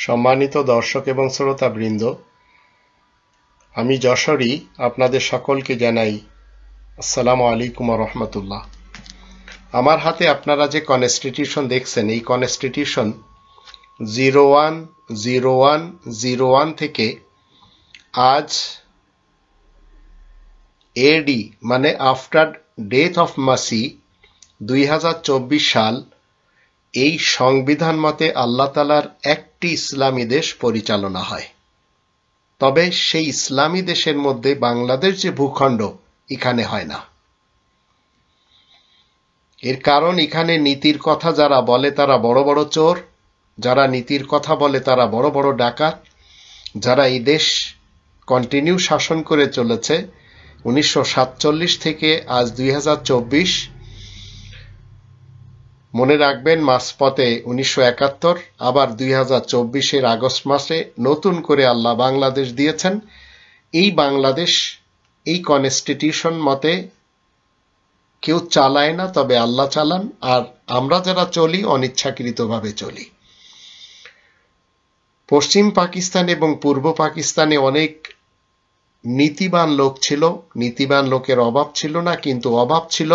সম্মানিত দর্শক এবং শ্রোতাবৃন্দ, আমি যশোরী আপনাদের সকলকে জানাই আসসালামু আলাইকুম ওয়া রাহমাতুল্লাহ। আমার হাতে আপনারা যে কনস্টিটিউশন দেখছেন, এই কনস্টিটিউশন 010101 থেকে আজ এডি মানে আফটার ডেথ অফ মাসি 2024 সাল এই সংবিধান মতে আল্লাহ তাআলার একটি ইসলামী দেশ পরিচালনা হয়। তবে সেই ইসলামী দেশের মধ্যে বাংলাদেশ যে ভূখণ্ড, এখানে হয় না। এর কারণ এখানে নীতির কথা যারা বলে তারা বড় বড় চোর, যারা নীতির কথা বলে তারা বড় বড় ডাকাত, যারা এই দেশ কন্টিনিউ শাসন করে চলেছে 1947 থেকে আজ 2024। মনে রাখবেন, মাঝপথে 1971, আবার 2024 আগস্ট মাসে নতুন করে আল্লাহ বাংলাদেশ দিয়েছেন। এই বাংলাদেশ এই কনস্টিটিউশন মতে কেউ চালায় না, তবে আল্লাহ চালান, আর আমরা যারা চলি অনিচ্ছাকৃতভাবে চলি। পশ্চিম পাকিস্তান এবং পূর্ব পাকিস্তানে অনেক নীতিবান লোক ছিল, নীতিবান লোকের অভাব ছিল না, কিন্তু অভাব ছিল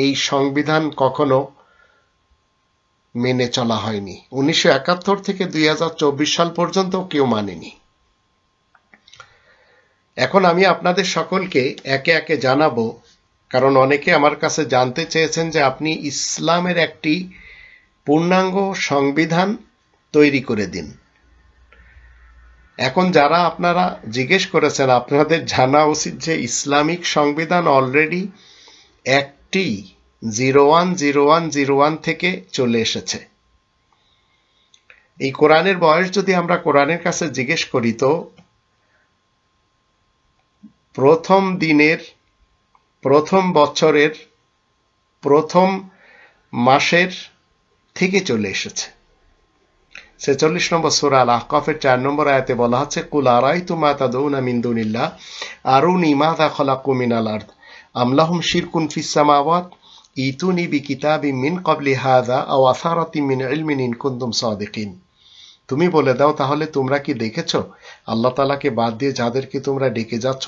এই সংবিধান কখনো মেনে চলা হয়নি। 1971 থেকে 2024 সাল পর্যন্ত কেউ মানেনি। এখন আমি আপনাদের সকলকে একে একে জানাবো, কারণ অনেকে আমার কাছে জানতে চেয়েছেন যে আপনি ইসলামের একটি পূর্ণাঙ্গ সংবিধান তৈরি করে দিন। এখন যারা আপনারা জিজ্ঞেস করেছেন, আপনাদের জানা উচিত যে ইসলামিক সংবিধান অলরেডি একটি 010101 থেকে চলে এসেছে। এই কোরআনের বয়স যদি আমরা কোরআনের কাছে জিজ্ঞেস করি, তো প্রথম দিনের, প্রথম বছরের, প্রথম মাসের থেকে চলে এসেছে। 46 নম্বর সূরা আল আহকাফের 4 নম্বর আয়াতে বলা হচ্ছে, কুল আরাইতুম মা তাদউনা মিন দুনিল্লাহ আরুনি মাযা খালাকু মিনাল আরদ আম লাহুম শিরকুন ফিস সামাওয়াত ইতুনি বিকিতাবিম মিন ক্বাবলি হাযা আও আসারাতিম মিন ইলমিন ইন কুনতুম সাদিকিন। তুমি বলে দাও, তাহলে তোমরা কি দেখেছো আল্লাহ তাআলাকে বাদ দিয়ে যাদেরকে তোমরা ডেকে যাচ্ছ,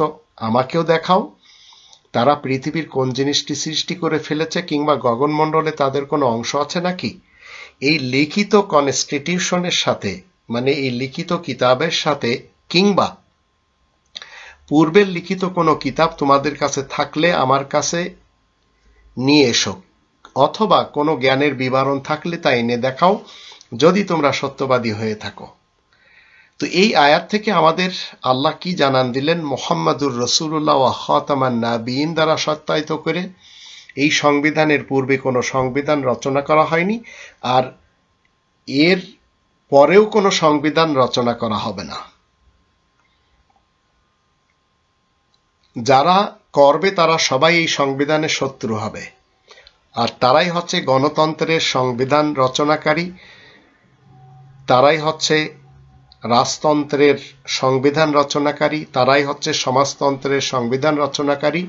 আমাকেও দেখাও। তারা পৃথিবীর কোন জিনিসটি সৃষ্টি করে ফেলেছে, কিংবা গগনমণ্ডলে তাদের কোনো অংশ আছে নাকি? এই লিখিত কনস্টিটিউশনের সাথে, মানে এই লিখিত কিতাবের সাথে, কিংবা পূর্বের লিখিত কোনো কিতাব তোমাদের কাছে থাকলে আমার কাছে নিয়ে এসো, অথবা কোনো জ্ঞানের বিবরণ থাকলে তা এনে দেখাও, যদি তোমরা সত্যবাদী হয়ে থাকো। তো এই আয়াত থেকে আমাদের আল্লাহ কি জানান দিলেন? মুহাম্মাদুর রাসূলুল্লাহ ওয়া খাতামান নাবিয়িন দ্বারা সত্যায়িত করে এই সংবিধানের পূর্বে কোনো সংবিধান রচনা করা হয়নি, আর এর পরেও কোনো সংবিধান রচনা করা হবে না। যারা করবে তারা সবাই এই সংবিধানের শত্রু হবে, আর তারাই হচ্ছে গণতন্ত্রের সংবিধান রচনাকারী, তারাই হচ্ছে রাজতন্ত্রের সংবিধান রচনাকারী, তারাই হচ্ছে সমাজতন্ত্রের সংবিধান রচনাকারী,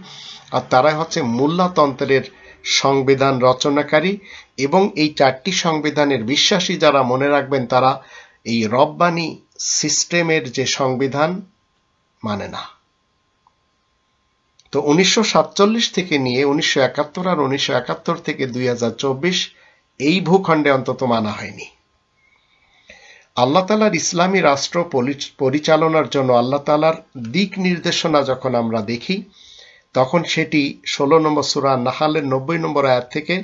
আর তারাই হচ্ছে মূল্যতন্ত্রের সংবিধান রচনাকারী। এবং এই 4টি সংবিধানের বিশ্বাসী যারা, মনে রাখবেন, তারা এই রব্বানি সিস্টেমের যে সংবিধান মানে না। তো 1947 থেকে নিয়ে 1971 আর 1971 থেকে 2024 এই ভূখণ্ডে অন্তত মানা হয়নি। আল্লাহ তাআলার ইসলামী রাষ্ট্র পরিচালনার জন্য আল্লাহ তাআলার দিক নির্দেশনা যখন আমরা দেখি, তখন সেটি 16 নম্বর সূরা নাহলের 90 নম্বর আয়াত থেকে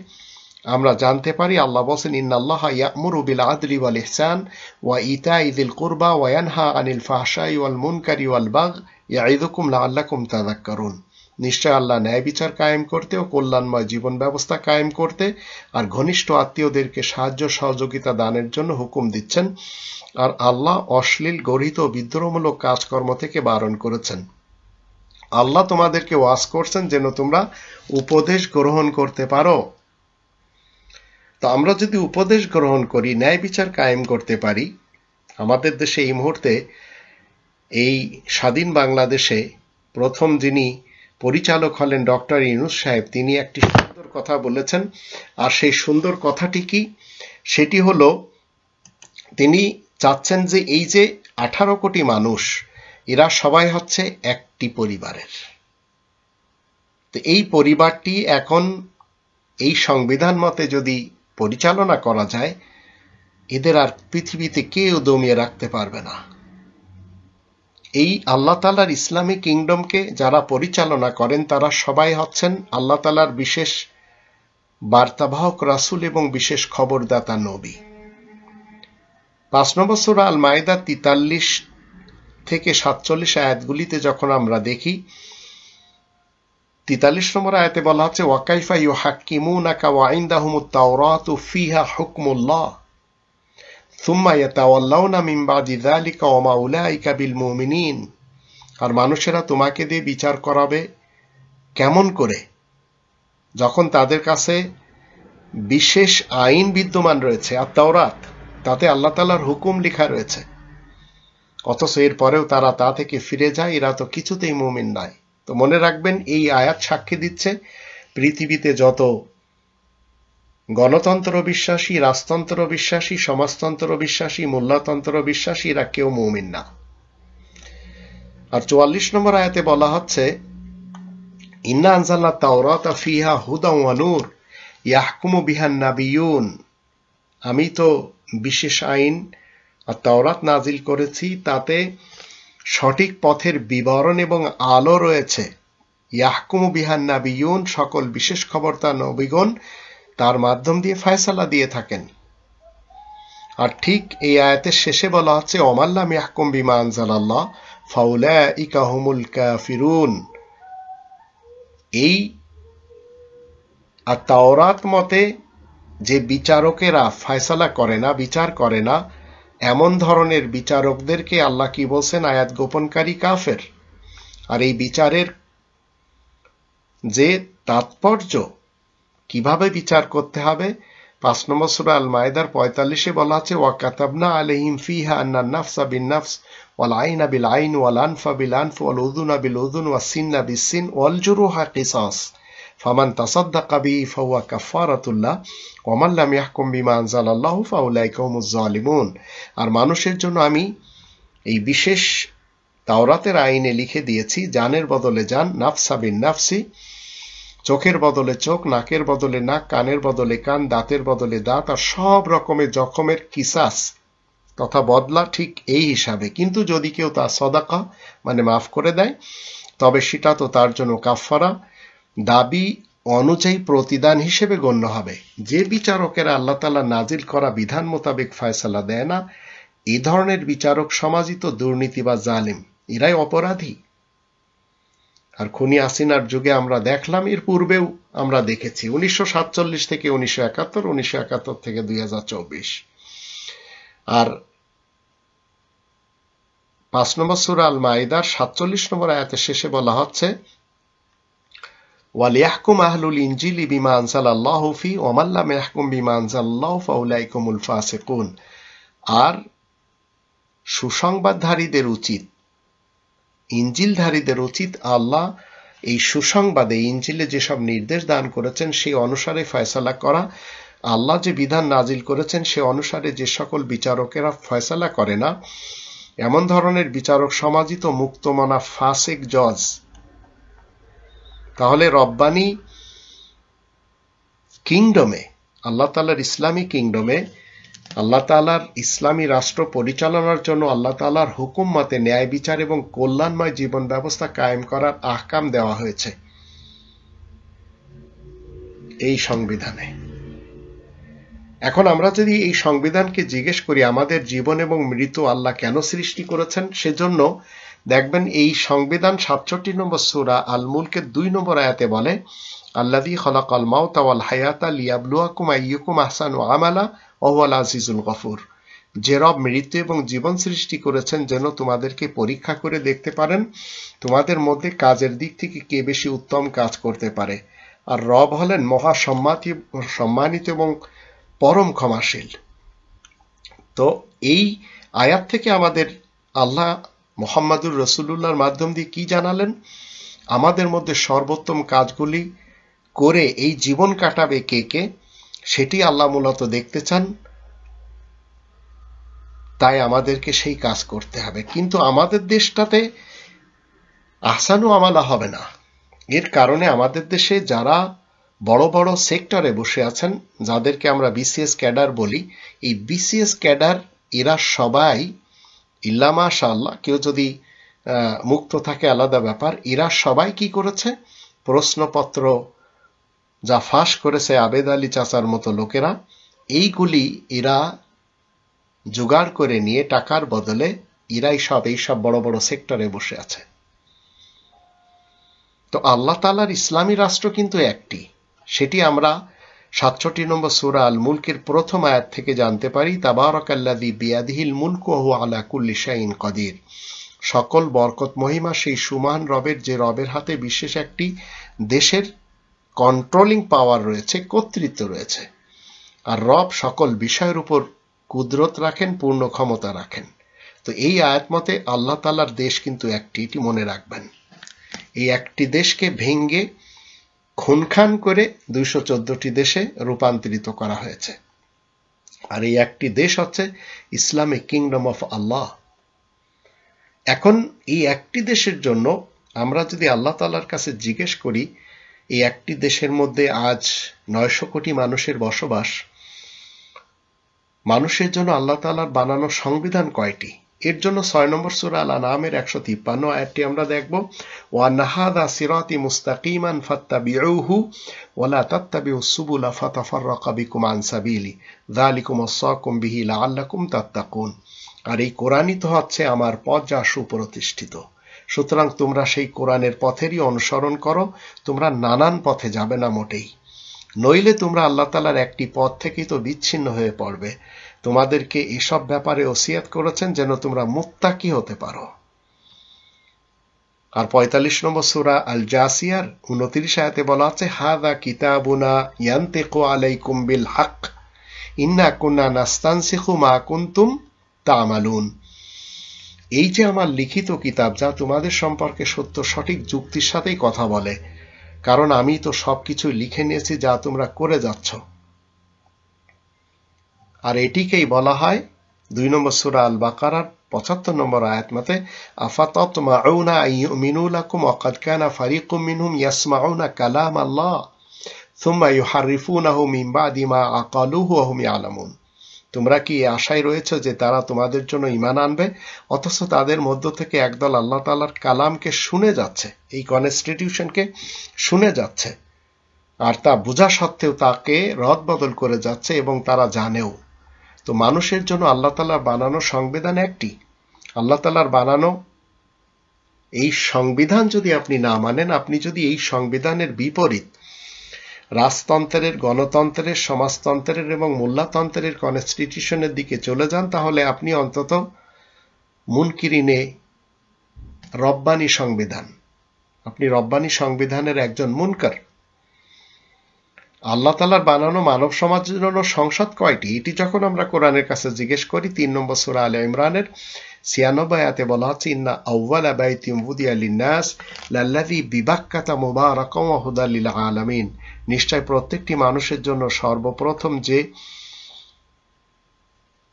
আমরা জানতে পারি। আল্লাহ বলেন, ইন্নাল্লাহা ইয়া'মুরু বিল আদলি ওয়াল ইহসান ওয়া ইতাই যিল কুরবা ওয়া ইয়ানহা আনিল ফাহশাই ওয়াল মুনকারি ওয়াল বাগয় ইয়াইযুকুম লাআল্লাকুম তাযাক্কারুন। নিশ্চয় আল্লাহ ন্যায় বিচার কায়েম করতে ও কল্যাণময় জীবন ব্যবস্থা কায়েম করতে আর ঘনিষ্ঠ আত্মীয়দেরকে সাহায্য সহযোগিতা দানের জন্য হুকুম দিচ্ছেন, আর আল্লাহ অশ্লীল, গর্হিত ও বিদ্রোহমূলক কাজকর্ম থেকে বারণ করেছেন। আল্লাহ তোমাদেরকে ওয়াজ করছেন যেন তোমরা উপদেশ গ্রহণ করতে পারো। তো আমরা যদি উপদেশ গ্রহণ করি, ন্যায় বিচার কায়েম করতে পারি, আমাদের দেশে এই মুহূর্তে, এই স্বাধীন বাংলাদেশে প্রথম যিনি পরিচালক হলেন ডক্টর ইউনূস সাহেব, তিনি একটি সুন্দর কথা বলেছেন। আর সেই সুন্দর কথাটি কি? সেটি হলো, তিনি চাচ্ছেন যে এই যে 18 কোটি মানুষ, এরা সবাই হচ্ছে একটি পরিবারের। তো এই পরিবারটি এখন এই সংবিধান মতে যদি পরিচালনা করা যায়, এদের আর পৃথিবীতে কেউ দমিয়ে রাখতে পারবে না। এই আল্লাহ তাআলার ইসলামী কিংডমকে যারা পরিচালনা করেন তারা সবাই হচ্ছেন আল্লাহ তাআলার বিশেষ বার্তাবাহক রাসূল এবং বিশেষ খবরদাতা নবী। 5 নম্বর সূরা আল মাইদা 43 থেকে 47 আয়াতগুলিতে যখন আমরা দেখি, 43 নম্বর আয়াতে বলা হচ্ছে ওয়াকাইফা ইউহাক্কিমুনাকা ওয়া ইনদাহুমুত তাওরাতু ফিহা হুকমুল্লাহ সুম্মা ইয়াতাওয়াল্লাউনা মিন বাদি যালিকা ওয়া মা উলাইকা বিল মুমিনিন। আর মানুষেরা তোমাকে দিয়ে বিচার করাবে কেমন করে, যখন তাদের কাছে বিশেষ আইন বিদ্যমান রয়েছে, আর তাওরাত, তাতে আল্লাহ তাআলার হুকুম লেখা রয়েছে, অথচ এর পরেও তারা তা থেকে ফিরে যায়, এরা তো কিছুতেই মুমিন নয়। তো মনে রাখবেন, এই আয়াত সাক্ষী দিচ্ছে পৃথিবীতে যত গণতন্ত্র বিশ্বাসী, রাজতন্ত্র বিশ্বাসী, সমাজতন্ত্র বিশ্বাসী, মোল্লাতন্ত্র বিশ্বাসী, এরা কেউ মুমিন না। আর 44 নম্বর আয়াতে বলা হচ্ছে ইন্না আনজালনা তাওরাতা ফিহা হুদাও ওয়া নূর ইয়াহকুমু বিহান নাবিয়ুন। আমি তো বিশেষ আইন আর তাওরাত নাজিল করেছি, তাতে সঠিক পথের বিবরণ এবং আলো রয়েছে। ইয়াহকুমু বিহান নাবিয়ুন, সকল বিশেষ খবরদার নবীগণ তার মাধ্যম দিয়ে ফয়সালা দিয়ে থাকেন। আর ঠিক এই আয়াতের শেষে বলা হচ্ছে ওমাল্লাম ইয়াহকুম বিমা আনজালাল্লাহ ফাউলাইকা হুমুল কাফিরুন। এই আর তাওরাত মতে যে বিচারকেরা ফয়সালা করে না, বিচার করে না, এমন ধরনের বিচারকদেরকে আল্লাহ কি বলছেন? আয়াত গোপনকারী কাফের। আর এই বিচারের যে তাৎপর্য, কিভাবে বিচার করতে হবে, 5 নম্বর সূরা আল মাইদার 45-এ বলা আছে ওয়া কাতাবনা আলাইহিম ফিহা আন্নান নাফসা বিন নাফস ওয়াল আইনা বিল আইন ওয়াল আনফা বিল আনফ ওয়াল উযুনা বিল উযুন ওয়াস সিন্না বিস সিন ওয়াল জুরুহা কিসাস ফামান তাসাদ্দাকা বিহি ফাহুয়া কাফারাতুল লাহ ওয়া মান লাম ইয়াহকুম বিমা আনজালাল্লাহু ফাউলাইকা হুমুজ জালিমুন। আর মানুষের জন্য আমি এই বিশেষ তাওরাতের আইনে লিখে দিয়েছি জানের বদলে জান, নাফসা বিন নাফসি, চোখের বদলে চোখ, নাকের বদলে নাক, কানের বদলে কান, দাঁতের বদলে দাঁত, আর সব রকমের জখমের কিসাস তথা বদলা ঠিক এই হিসাবে। কিন্তু যদি কেউ তা সদাকা মানে মাফ করে দেয়, তবে সেটা তো তার জন্য কাফারা, দাবি অনুযায়ী প্রতিদান হিসেবে গণ্য হবে। যে বিচারকেরা আল্লাহ তাআলা নাজিল করা বিধান মোতাবেক ফয়সালা দেয় না, এই ধরনের বিচারক সমাজই তো দুর্নীতি বা জালিম, এরাই অপরাধী। আর খুনি হাসিনার যুগে আমরা দেখলাম, এর পূর্বেও আমরা দেখেছি 1947 থেকে 1971, 1971 থেকে 2024। আর 5 নম্বর সূরা আল মাইদার 47 নম্বর আয়াতের শেষে বলা হচ্ছে ওয়ালিয়াহকুম আহলুল ইনজিলি বিমা আনজালাল্লাহু ফি ওয়া মান লাম ইয়াহকুম বিমা আনজালাল্লাহু ফাউলাইকা হুমুল ফাসিকুন। আর সুসংবাদধারীদের উচিত, ইনজিলধারীদের উচিত আল্লাহ এই সুসংবাদে, ইনজিলে যেসব নির্দেশ দান করেছেন সেই অনুসারে ফয়সালা করা। আল্লাহ যে বিধান নাজিল করেছেন সে অনুসারে যে সকল বিচারকেরা ফয়সালা করে না, এমন ধরনের বিচারক সমাজই তো মুক্তমনা ফাসিক জজ। তাহলে রব্বানি কিংডমে, আল্লাহ তাআলার ইসলামী কিংডমে, আল্লাহ তাআলার ইসলামী রাষ্ট্র পরিচালনার জন্য আল্লাহ তাআলার হুকুম মতে ন্যায় বিচার এবং কল্যাণময় জীবন ব্যবস্থা কায়েম করার আহকাম দেওয়া হয়েছে এই সংবিধানে। এখন আমরা যদি এই সংবিধানকে জিজ্ঞেস করি আমাদের জীবন এবং মৃত্যু আল্লাহ কেন সৃষ্টি করেছেন, সেজন্য দেখবেন এই সংবিধান 67 নম্বর সূরা আল মুলকের 2 নম্বর আয়াতে বলে আল্লাযী খালাকাল মাউতা ওয়াল হায়াতা লিয়াবলুয়াকুম আইয়ুকুম আহসানু আমালা ওয়া হুয়াল আজিজুল গফুর। যে রব মৃত্যু এবং জীবন সৃষ্টি করেছেন যেন তোমাদেরকে পরীক্ষা করে দেখতে পারেন তোমাদের মধ্যে কাজের দিক থেকে কে বেশি উত্তম কাজ করতে পারে। আর রব হলেন মহা সম্মানিত এবং পরম ক্ষমাশীল। তো এই আয়াত থেকে আমাদের আল্লাহ মুহাম্মাদুর রাসূলুল্লাহর মাধ্যম দিয়ে কি জানালেন? আমাদের মধ্যে সর্বোত্তম কাজগুলি করে এই জীবন কাটাবে কে কে, সেটি আল্লাহ মূলত দেখতে চান। তাই আমাদেরকে সেই কাজ করতে হবে। কিন্তু আমাদের দেশটাতে আহসানু আমালা হবে না। এর কারণে আমাদের দেশে যারা বড় বড় সেক্টরে বসে আছেন, যাদেরকে আমরা বিসিএস ক্যাডার বলি, এই বিসিএস ক্যাডার এরা সবাই ইল্লা মাশাআল্লাহ, কেউ যদি মুক্ত থাকে আলাদা ব্যাপার, এরা সবাই কি করেছে, প্রশ্নপত্র যা ফাঁস করেছে আবেদ আলী চাচার মতো লোকেরা, এইগুলি এরা জোগাড় করে নিয়ে টাকার বদলে এরাই সব এইসব বড় বড় সেক্টরে বসে আছে। তো আল্লাহ তাআলার ইসলামী রাষ্ট্র কিন্তু একটি, সেটি আমরা ৬৭ নম্বর সূরা আল মুলকের প্রথম আয়াত থেকে জানতে পারি। তাবারাকাল্লাযী বিয়াদিহিল মুলকু ওয়া হুয়া আলা কুল্লি শাইইন কাদির। সকল বরকত মহিমা সেই সুমহান রবের, যে রবের হাতে বিশেষ একটি দেশের কন্ট্রোলিং পাওয়ার রয়েছে, কর্তৃত্ব রয়েছে। আর রব সকল বিষয়ের উপর কুদরত রাখেন, পূর্ণ ক্ষমতা রাখেন। তো এই আয়াত মতে আল্লাহ তাআলার দেশ কিন্তু একটি, এটি মনে রাখবেন। এই একটি দেশকে ভেঙ্গে খুনখান করে ২১৪টি দেশে রূপান্তরিত করা হয়েছে। আর এই একটি দেশ হচ্ছে ইসলামিক কিংডম অফ আল্লাহ। এখন এই একটি দেশের জন্য আমরা যদি আল্লাহ তাআলার কাছে জিজ্ঞেস করি, এই একটি দেশের মধ্যে আজ ৯০০ কোটি মানুষের বসবাস, মানুষের জন্য আল্লাহ তাআলার বানানো সংবিধান কয়টি? এর জন্য ৬ নম্বর সূরা আল আনআমের ১৫৩ আয়াতটি আমরা দেখব। ওয়ান্না হাযা সিরাতি মুস্তাকিমান ফাত্তাবিউহু ওয়া লা তাত্তাবিউস সুবুলা ফাতাফাররাকা বিকুম আন সাবিলি যালিকুম ওয়াসাকুম বিহি লাআল্লাকুম তাত্তাকুন। আর এই কোরআনই তো হচ্ছে আমার পথ, যা সুপ্রতিষ্ঠিত। সুতরাং তোমরা সেই কোরআনের পথেরই অনুসরণ করো, তোমরা নানান পথে যাবে না মোটেই, নইলে তোমরা আল্লাহ তাআলার একটি পথ থেকেই তো বিচ্ছিন্ন হয়ে পড়বে। তোমাদেরকে এসব ব্যাপারে ওসিয়াত করেছেন যেন তোমরা মুত্তাকি হতে পারো। আর ৪৫ নম্বর সূরা আল জাসিয়ার ২৯ আয়াতে বলা আছে, হাযা কিতাবুনা ইয়ানতিকু আলাইকুম বিল হক ইন্না কুন্না নাস্তানসিখু মা কুনতুম তা'মালুন। এই যে আমার লিখিত কিতাব, যা তোমাদের সম্পর্কে সত্য সঠিক যুক্তির সাথেই কথা বলে, কারণ আমি তো সবকিছু লিখে নিয়েছি যা তোমরা করে যাচ্ছ। আর এটিকেই বলা হয় ২ নম্বর সূরা আল বাকারার ৭৫ নম্বর আয়াত মতে, আফাতাতমাউনা আইয়ুমিনু লাকুম ওয়া ক্বাদ কানা ফারিকুম মিনহুম ইয়াসমাউনা কালাম আল্লাহ সুম্মা ইউহাররিফুনাহু মিন বাদি মা আকালুহু ওয়া হুম ইয়ালামুন। তোমরা কি এই আশায় রয়েছে যে তারা তোমাদের জন্য ঈমান আনবে, অথচ তাদের মধ্য থেকে একদল আল্লাহ তাআলার কালামকে শুনে যাচ্ছে, এই কনস্টিটিউশনকে শুনে যাচ্ছে, আর তা বোঝা সত্ত্বেও তাকে রদবদল করে যাচ্ছে, এবং তারা জানেও। তো মানুষের জন্য আল্লাহ তাআলার বানানো সংবিধান একটি। আল্লাহ তাআলার বানানো এই সংবিধান যদি আপনি না মানেন, আপনি যদি এই সংবিধানের বিপরীত রাজতন্ত্রের, গণতন্ত্রের, সমাজতন্ত্রের এবং মোল্লাতন্ত্রের কনস্টিটিউশনের দিকে চলে যান, তাহলে আপনি অন্তত মুনকিরিনে রব্বানি সংবিধান, আপনি রব্বানি সংবিধানের একজন মুনকার। আল্লাহ তাআলার বানানো মানব সমাজের জন্য সংসদ কয়টি? এটি যখন আমরা কোরআনের কাছে জিজ্ঞেস করি, ৩ নম্বর সূরা আলে ইমরানের ৯৬ আয়াতে বলা হচ্ছে, ইন্না আউওয়ালা বাইতিন উযিয়া লিন-নাস লাল্লাযী বিবাক্কাতা মুবারাকান ওয়া হুদাল লিল আলামিন। নিশ্চয় প্রত্যেকটি মানুষের জন্য সর্বপ্রথম যে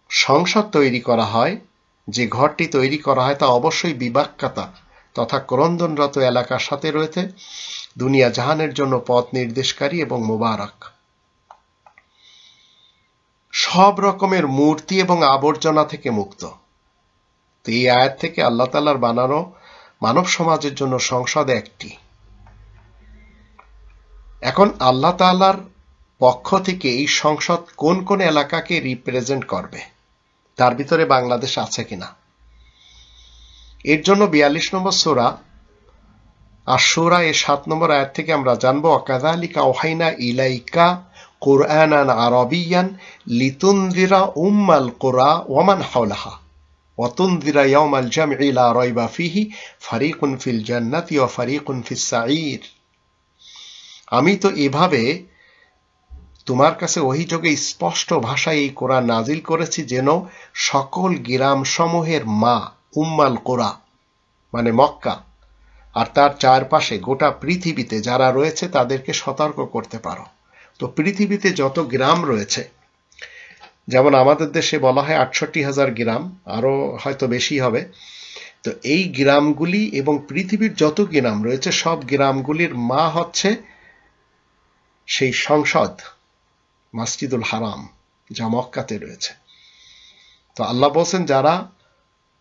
সংসদ তৈরি করা হয়, যে ঘরটি তৈরি করা হয়, তা অবশ্যই বিবাক্কাতা তথা ক্রন্দনরত এলাকার সাথে রয়েছে, দুনিয়া জাহানের জন্য পথ নির্দেশকারী এবং মুবারক। সব রকমের মূর্তি এবং আবর্জনা থেকে মুক্ত। তো এই আয়াত থেকে আল্লাহ তাআলার বানানো মানব সমাজের জন্য সংসদ একটি। এখন আল্লাহ তাআলার পক্ষ থেকে এই সংসদ কোন কোন এলাকাকে রিপ্রেজেন্ট করবে, তার ভিতরে বাংলাদেশ আছে কিনা? এর জন্য ৪২ নম্বর সূরা আশ-শুরা এর ৭ নম্বর আয়াত থেকে আমরা জানবো, ওয়াকাযালিকা আওহাইনা ইলাইকা কুরআনান আরাবিয়্যান লিতুনযিরা উম্মাল কুরা ওয়া মান হাওলাহা ওয়া তুনযিরা ইয়াওমাল জামঈ লা রাইবা ফীহি ফারীকুন ফিল জান্নাতি ওয়া ফারীকুন ফিস সাঈর। আমি তো এভাবে তোমার কাছে ওহীযোগে স্পষ্ট ভাষায় এই কোরআন নাজিল করেছি, যেন সকল গ্রাম সমূহের মা, উম্মাল কুরা মানে মক্কা, আর তার চারপাশে গোটা পৃথিবীতে যারা রয়েছে তাদেরকে সতর্ক করতে পারো। তো পৃথিবীতে যত গ্রাম রয়েছে, যেমন আমাদের দেশে বলা হয় ৬৮,০০০ গ্রাম, আরো হয়তো বেশি হবে। তো এই গ্রামগুলি এবং পৃথিবীর যত গ্রাম রয়েছে সব গ্রামগুলির মা হচ্ছে সেই সংসদ মসজিদুল হারাম, যা মক্কাতে রয়েছে। তো আল্লাহ বলছেন যারা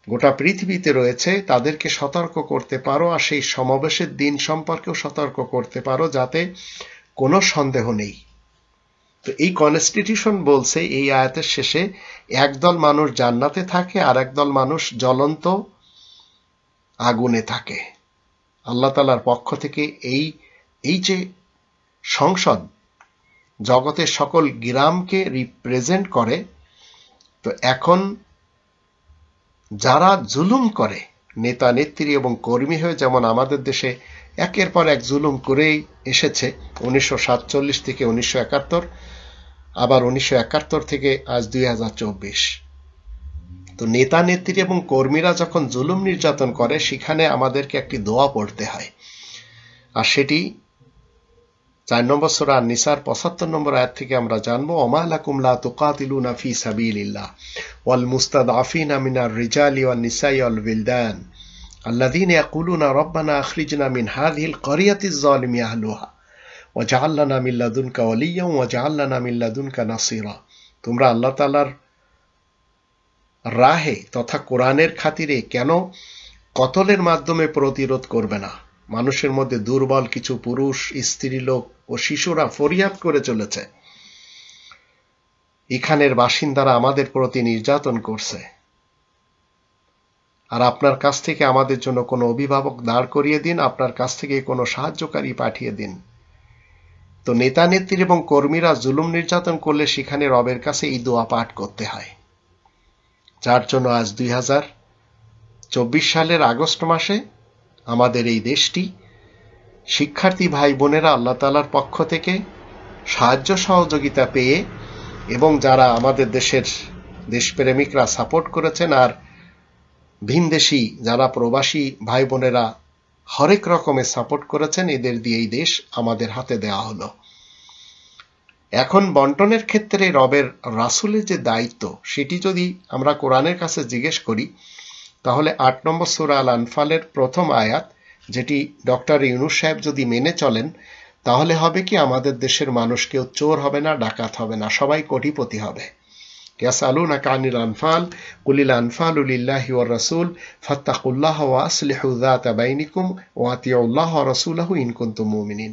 গোটা পৃথিবীতে রয়েছে তাদেরকে সতর্ক করতে পারো, আর সেই সমাবেশের দিন সম্পর্কেও সতর্ক করতে পারো, যাতে কোনো সন্দেহ নেই। তো এই কনস্টিটিউশন বলছে এই আয়াতের শেষে একদল মানুষ জান্নাতে থাকে আর একদল মানুষ জ্বলন্ত আগুনে থাকে। আল্লাহ তাআলার পক্ষ থেকে এই যে সংসদ জগতের সকল গ্রামকে রিপ্রেজেন্ট করে, তো এখন যারা জুলুম করে নেতা নেত্রী এবং কর্মী হয়ে, যেমন আমাদের দেশে একের পর এক জুলুম করেই এসেছে 1947 থেকে 1971, আবার 1971 থেকে আজ 2024। তো নেতা নেত্রী এবং কর্মীরা যখন জুলুম নির্যাতন করে সেখানে আমাদেরকে একটি দোয়া পড়তে হয়, আর সেটি 4 নম্বর সূরা আন-নিসার 75 নম্বর আয়াত থেকে আমরা জানবো, ওমা লাকুম লা তুকাতিলুনা ফি সাবিলিল্লাহ ওয়াল মুস্তাদআফিনা মিনার রিজালি ওয়ান নিসাই ওয়াল উইলদান আল্লাযীনা ইয়াকুলুনা রাব্বানা আখরিজনা মিন হাযিহিল ক্বরিয়াতিজ যালিমি আহলুহা ওয়াজআল লানা মিন লাদুনকা ওয়ালিয়্যান ওয়াজআল লানা মিন লাদুনকা নাসীরা। তোমরা আল্লাহ তাআলার রাহে তথা কোরআনের খাতিরে কেন কতলের মাধ্যমে প্রতিরোধ করবে না? মানুষের মধ্যে দুর্বল কিছু পুরুষ, স্ত্রীলোক ও শিশুরা ফরিয়াদ করে চলেছে, এখানের বাসিন্দারা আমাদের প্রতি নির্যাতন করছে, আর আপনার কাছ থেকে আমাদের জন্য কোনো অভিভাবক দাঁড় করিয়ে দিন, আপনার কাছ থেকে কোনো সাহায্যকারী পাঠিয়ে দিন। তো নেতা নেত্রী এবং কর্মীরা জুলুম নির্যাতন করলে সেখানে রবের কাছে এই দোয়া পাঠ করতে হয়, যার জন্য আজ 2024 সালের আগস্ট মাসে আমাদের এই দেশটি শিক্ষার্থী ভাই বোনেরা আল্লাহ তাআলার পক্ষ থেকে সাহায্য সহযোগিতা পেয়ে, এবং যারা আমাদের দেশের দেশপ্রেমিকরা সাপোর্ট করেছেন, আর ভিনদেশী যারা প্রবাসী ভাই বোনেরা হরেক রকমের সাপোর্ট করেছেন, এদের দিয়ে এই দেশ আমাদের হাতে দেওয়া হলো। এখন বন্টনের ক্ষেত্রে রবের রাসূলের যে দায়িত্ব, সেটি যদি আমরা কোরআনের কাছে জিজ্ঞেস করি, তাহলে 8 নম্বর সূরা আল আনফালের প্রথম আয়াত, যেটি ডক্টর ইউনূস সাহেব যদি মেনে চলেন, তাহলে হবে কি আমাদের দেশের মানুষ কেউ চোর হবে না, ডাকাত হবে না, সবাই কোটিপতি হবে। ইয়াসআলুনাকা আনিল আনফাল কুলিল আনফালু লিল্লাহি ওয়ার রাসূল ফাত্তাকুল্লাহ ওয়া আসলিহু যাতা বাইনিকুম ওয়া আতিউল্লাহ ওয়া রাসূলাহু ইন কুনতুম মুমিনিন।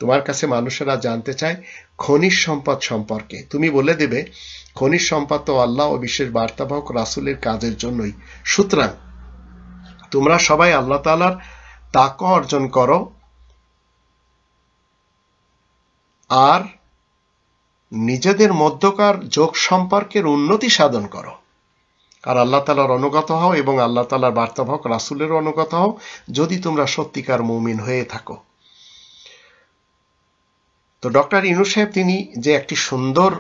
তোমার কাছে মানুষেরা জানতে চায় খনিজ সম্পদ সম্পর্কে, তুমি বলে দেবে খনিজ সম্পদ তো আল্লাহ ও বিশেষ বার্তাবাহক রাসূলের কাজের জন্যই। সুতরাং তোমরা সবাই আল্লাহ তাআলার তাকওয়া অর্জন করো আর নিজেদের মধ্যকার যোগ সম্পর্কের উন্নতি সাধন করো, আর আল্লাহ তাআলার অনুগত হও এবং আল্লাহ তাআলার বার্তাবাহক রাসূলের অনুগত হও, যদি তোমরা সত্যিকার মুমিন হয়ে থাকো। তো ডক্টর ইউনূস সাহেব তিনি যে একটি সুন্দর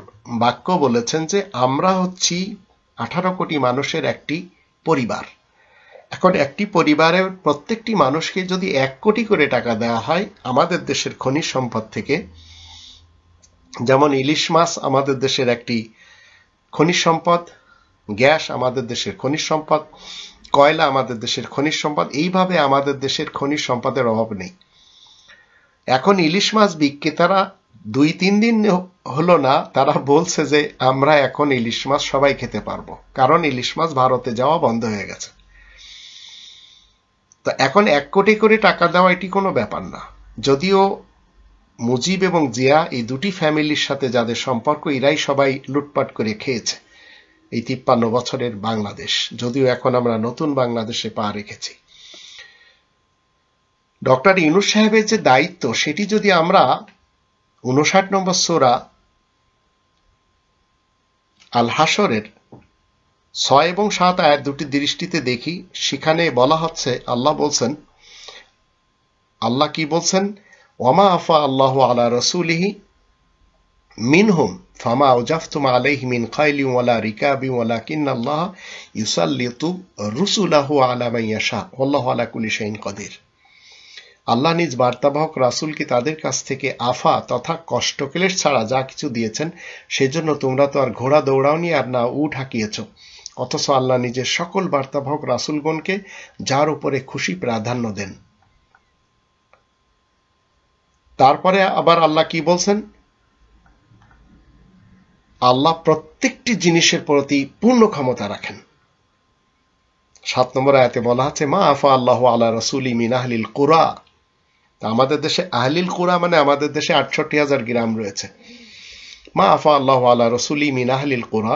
বাক্য বলেছেন যে আমরা হচ্ছি 18 কোটি মানুষের একটি পরিবার। এখন একটি পরিবারের প্রত্যেকটি মানুষকে যদি 1 কোটি করে টাকা দেওয়া হয় আমাদের দেশের খনিজ সম্পদ থেকে, যেমন ইলিশ মাছ আমাদের দেশের একটি খনিজ সম্পদ, গ্যাস আমাদের দেশের খনিজ সম্পদ, কয়লা আমাদের দেশের খনিজ সম্পদ, এইভাবে আমাদের দেশের খনিজ সম্পদের অভাব নেই। এখন ইলিশ মাছ বিক্রেতারা 2-3 দিন হলো না, তারা বলছে যে আমরা এখন ইলিশ মাছ সবাই খেতে পারবো, কারণ ইলিশ মাছ ভারতে যাওয়া বন্ধ হয়ে গেছে। তো এখন 1 কোটি করে টাকা দেওয়া এটি কোনো ব্যাপার না। যদিও মুজিব এবং জিয়া এই দুটি ফ্যামিলির সাথে যাদের সম্পর্ক, এরাই সবাই লুটপাট করে খেয়েছে এই 53 বছরের বাংলাদেশ, যদিও এখন আমরা নতুন বাংলাদেশে পা রেখেছি। ডক্টর ইউনূস সাহেবের যে দায়িত্ব, সেটি যদি আমরা 59 নম্বর সূরা আল হাসরের 6 এবং 7 আয়াত দুটি দৃষ্টিতে দেখি, সেখানে বলা হচ্ছে, আল্লাহ বলছেন, আল্লাহ কি বলছেন, ওয়ামা আফা আল্লাহু আলা রাসূলিহি মিনহুম ফামা আওজাফতুম আলাইহি মিন খাইলিন ওয়ালা রিকাবিন ওয়ালাকিন্নাল্লাহা ইউসাল্লিতু রুসুলাহু আলা মান ইয়াশা ওয়াল্লাহু আলা কুল্লি শাইইন কাদির। আল্লাহ নিজ বার্তাবাহক রাসূলকে তাদের কাছ থেকে আফা তথা কষ্টক্লেশ ছাড়া যা কিছু দিয়েছেন, সেজন্য তোমরা তো আর ঘোড়া দৌড়াওনি আর না উট হাঁকিয়েছ। অথচ আল্লাহ নিজের সকল বার্তাবাহক রাসূলগণকে যার উপরে খুশি প্রাধান্য দেন। তারপরে আবার আল্লাহ কি বলছেন? আল্লাহ প্রত্যেকটি জিনিসের প্রতি পূর্ণ ক্ষমতা রাখেন। 7 নম্বর আয়াতে বলা আছে, মা আফা আল্লাহ আলা রাসূলি মিন আহলিল কুরা। আমাদের দেশে আহলিল কুরা মানে আমাদের দেশে 68,000 গ্রাম রয়েছে। মা আফা আল্লাহ আলা রাসূলি মিন আহলিল কুরা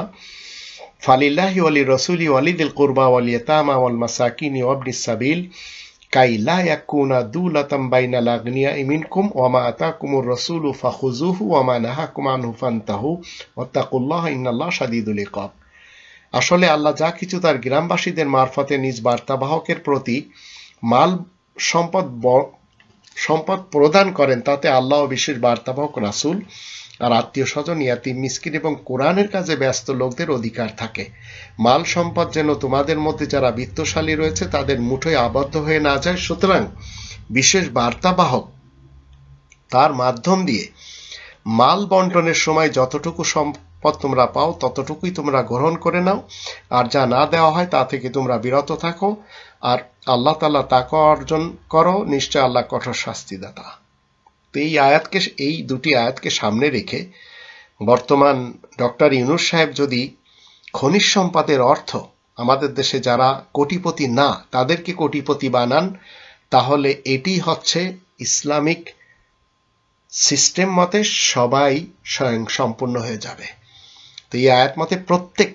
ফালিল্লাহি ওয়ালির রাসূলি ওয়ালিদিল কুরবা ওয়াল ইয়াতামা ওয়াল মাসাকিনি ওয়াবনিস সাবিল কাই লা ইয়াকুনা দুলাতাম বাইনাল আগনিয়াই মিনকুম ওয়া মা আতাকুমুর রাসূলু ফাখুযুহু ওয়া মা নাহাকুম আনহু ফান্তাহু ওয়াত্তাকুল্লাহা ইন্নাল্লাহা শাদীদুল ইকাব। আসলে আল্লাহ যা কিছু তার গ্রামবাসীদের মারফতে নিজ বার্তাবাহকের প্রতি মাল সম্পদ প্রদান করেন, তাতে আল্লাহ ও বিশেষ বার্তাবাহক রাসূল আর আত্মীয় স্বজন, ইয়াতীম, মিসকিন এবং কোরআনের কাজে ব্যস্ত লোকদের অধিকার থাকে। মাল সম্পদ যেন তোমাদের মধ্যে যারা বিত্তশালী রয়েছে তাদের মুঠোয় আবদ্ধ হয়ে না যায়। সুতরাং বিশেষ বার্তাবাহক তার মাধ্যম দিয়ে মাল বন্টনের সময় যতটুকু সম্পদ তোমরা পাও ততটুকুই তোমরা গ্রহণ করে নাও, আর যা না দেওয়া হয় তা থেকে তোমরা বিরত থাকো, আর আল্লাহ তাআলা তাকওয়া অর্জন করো, নিশ্চয় আল্লাহ কঠোর শাস্তিদাতা। তো এই দুটি আয়াতকে সামনে রেখে বর্তমান ডক্টর ইউনূস সাহেব যদি খনিজ সম্পদের অর্থ আমাদের দেশে যারা কোটিপতি না তাদেরকে কোটিপতি বানান, তাহলে এটি হচ্ছে ইসলামিক সিস্টেম মতে সবাই স্বয়ং সম্পূর্ণ হয়ে যাবে। তো এই আয়াত মতে প্রত্যেক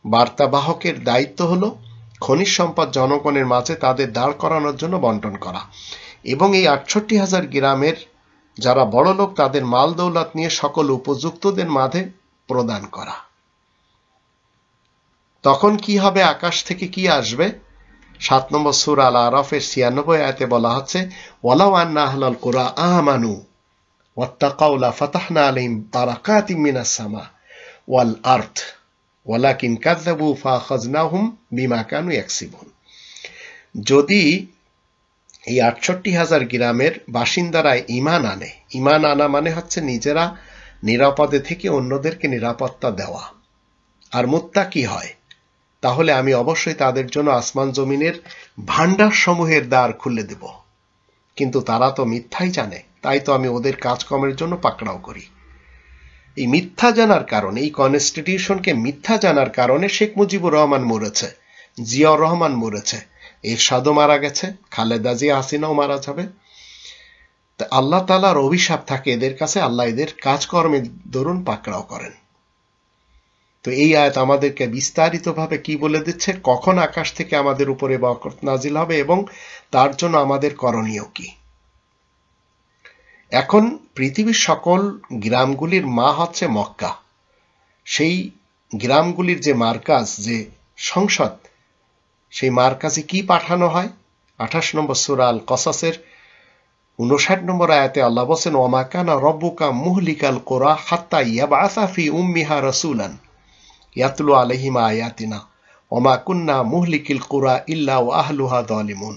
বার্তাবাহকের দায়িত্ব হলো খনিজ সম্পদ জনগণের মাঝে তাদের দাঁড় করানোর জন্য বন্টন করা, এবং এই 68,000 গ্রামের যারা বড় লোক তাদের মাল দৌলত নিয়ে সকল উপযুক্তদের মাঝে প্রদান করা। তখন কি হবে? আকাশ থেকে কি আসবে? 7 নম্বর সূরা আল আরাফের 96 আয়াতে বলা হচ্ছে, ওয়ালাউ আন্না আহলাল কুরা আমানু ওয়াত্তাকাউ লাফাতাহনা আলাইহিম বারাকাতিম মিনাস সামা ওয়াল আরদ ওয়ালাকিন কাযযাবু ফাআখাযনাহুম বিমা কানু ইয়াকসিবুন। যদি এই 68,000 গ্রামের বাসিন্দারা ঈমান আনে, ঈমান আনা মানে হচ্ছে নিজেরা নিরাপদে থেকে অন্যদেরকে নিরাপত্তা দেওয়া, আর মুত্তাকি হয়, তাহলে আমি অবশ্যই তাদের জন্য আসমান জমিনের ভান্ডার সমূহের দ্বার খুলে দেব। কিন্তু তারা তো মিথ্যাই জানে, তাই তো আমি ওদের কাজকর্মের জন্য পাকড়াও করি। এই মিথ্যা জানার কারণে, এই কনস্টিটিউশনকে মিথ্যা জানার কারণে শেখ মুজিবুর রহমান মরেছে, জিয়াউর রহমান মরেছে, এরশাদও মারা গেছে, খালেদা জিয়া হাসিনাও মারা যাবে। আল্লাহ তাআলার অভিশাপ থাকে এদের কাছে, আল্লাহ এদের কাজকর্মের দরুন পাকড়াও করেন। তো এই আয়াত আমাদেরকে বিস্তারিতভাবে কি বলে দিচ্ছে, কখন আকাশ থেকে আমাদের উপরে বরকত নাজিল হবে এবং তার জন্য আমাদের করণীয় কি। এখন পৃথিবীর সকল গ্রামগুলির মা হচ্ছে মক্কা। সেই গ্রামগুলির যে মার্কাজ, যে সংসদ, সেই মার্কাজে কি পাঠানো হয়? 28 নম্বর সূরা আল কসাসের 59 নম্বর আয়াতে আল্লাহ বলেন, ওয়া কানা রাব্বুকা মুহলিকাল কুরা হাত্তা ইয়াবআসা ফি উম্মিহা রাসূলান ইয়াতলু আলাইহিম আয়াতিনা ওয়া মা কুন্না মুহলিকিল কুরা ইল্লা ওয়া আহলুহা যালিমুন।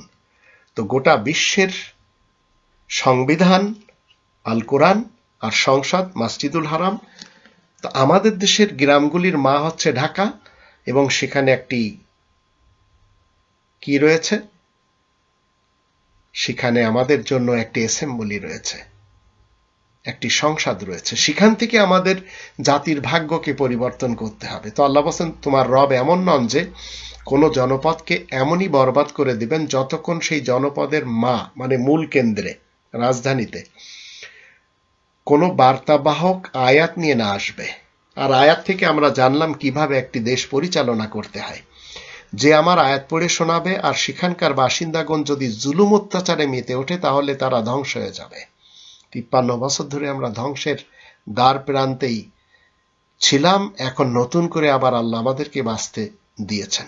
তো গোটা বিশ্বের সংবিধান আল কোরআন আর সংসদ মসজিদুল হারাম। তো আমাদের দেশের গ্রামগুলির মা হচ্ছে ঢাকা, এবং সেখানে একটি কি রয়েছে? সেখানে আমাদের জন্য একটি অ্যাসেম্বলি রয়েছে, একটি সংসদ রয়েছে। সেখান থেকে আমাদের জাতির ভাগ্যকে পরিবর্তন করতে হবে। তো আল্লাহ বলেন, তোমার রব এমন নন যে কোনো জনপদকে এমনই বরবাদ করে দিবেন যতক্ষণ সেই জনপদের মা মানে মূল কেন্দ্রে, রাজধানীতে কোনো বার্তাবাহক আয়াত নিয়ে না আসবে। আর আয়াত থেকে আমরা জানলাম কিভাবে একটি দেশ পরিচালনা করতে হয়। যে আমার আয়াত পড়ে শোনাবে আর সেখানকার বাসিন্দাগণ যদি জুলুম অত্যাচারে মেতে ওঠে, তাহলে তারা ধ্বংস হয়ে যাবে। 53 বছর ধরে আমরা ধ্বংসের দ্বার প্রান্তেই ছিলাম, এখন নতুন করে আবার আল্লাহ আমাদেরকে বাঁচতে দিয়েছেন।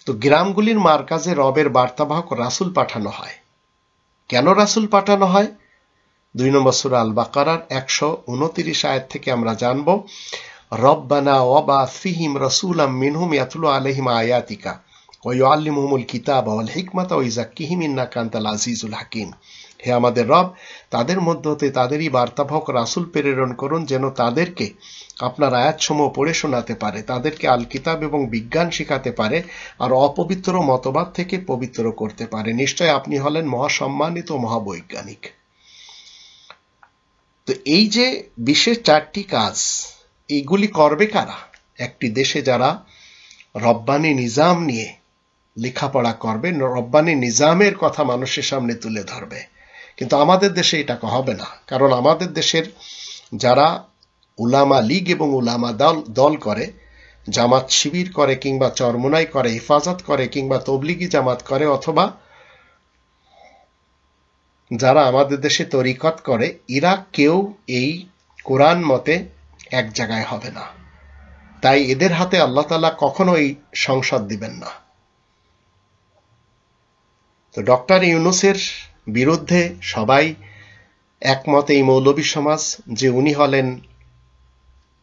তো গ্রামগুলির মারকাজে রবের বার্তাবাহক রাসূল পাঠানো হয়। কেন রাসূল পাঠানো হয়? 2 নম্বর সূরা আল বাকারার 129 আয়াত থেকে আমরা জানব, রব্বানা ওয়াবা'থ ফীহিম রাসূলাম মিনহুম ইয়াতলু আলাইহিম আয়াতিকা ওয়ায়ুআল্লিমুহুমুল কিতাবা ওয়াল হিকমাতা ওয়া ইউযাক্কিহিম ইন্নাকা আনতাল আজিজুল হাকীম। হে আমাদের রব, তাদের মধ্য হতে তাদেরই বার্তাবাহক রাসূল প্রেরণ করুন, যেন তাদেরকে আপনার আয়াতসমূহ পড়ে শোনাতে পারে, তাদেরকে আল কিতাব এবং বিজ্ঞান শেখাতে পারে, আর অপবিত্র মতবাদ থেকে পবিত্র করতে পারে। নিশ্চয় আপনি হলেন মহাসম্মানিত মহাবৈজ্ঞানিক। তো এই যে বিশেষ 4টি কাজ, এইগুলি করবে কারা? একটি দেশে যারা রব্বানি নিজাম নিয়ে লেখাপড়া করবে, রব্বানি নিজামের কথা মানুষের সামনে তুলে ধরবে। কিন্তু আমাদের দেশে এটা হবে না, কারণ আমাদের দেশের যারা উলামা লীগ এবং উলামা দল করে, জামাত শিবির করে কিংবা চরমোনাই করে, হেফাজত করে কিংবা তবলিগি জামাত করে, অথবা যারা আমাদের দেশে তরিকত করে, এরা কেউ এই কোরআন মতে এক জায়গায় হবে না। তাই এদের হাতে আল্লাহ তাআলা কখনোই সংসদ দিবেন না। তো ডক্টর ইউনূসের বিরুদ্ধে সবাই একমত, এই মৌলবী সমাজ, যে উনি হলেন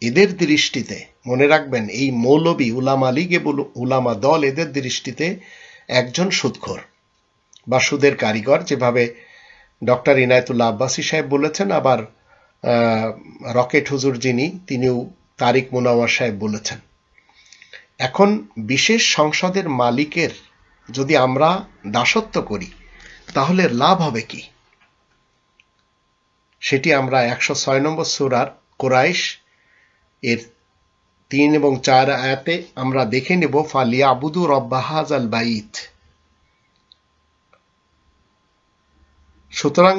এদের দৃষ্টিতে, মনে রাখবেন, এই মৌলবী উলামা লীগ এবং উলামা দল এদের দৃষ্টিতে একজন সুদখোর বা সুদের কারিগর, যেভাবে ডক্টর ইনায়েতুল্লাহ আব্বাসী সাহেব বলেছেন, আবার রকেট হুজুর যিনি, তিনিও তারিক মুনাওয়ার সাহেব বলেছেন। এখন বিশেষ সংসদের মালিকের যদি আমরা দাসত্ব করি, তাহলে লাভ হবে কি? সেটি আমরা 106 নম্বর সূরার কুরাইশ এর 3 এবং 4 আয়াতে আমরা দেখে নেব। ফালিয়াবুদু রব্বা হাযাল বাইত। সুতরাং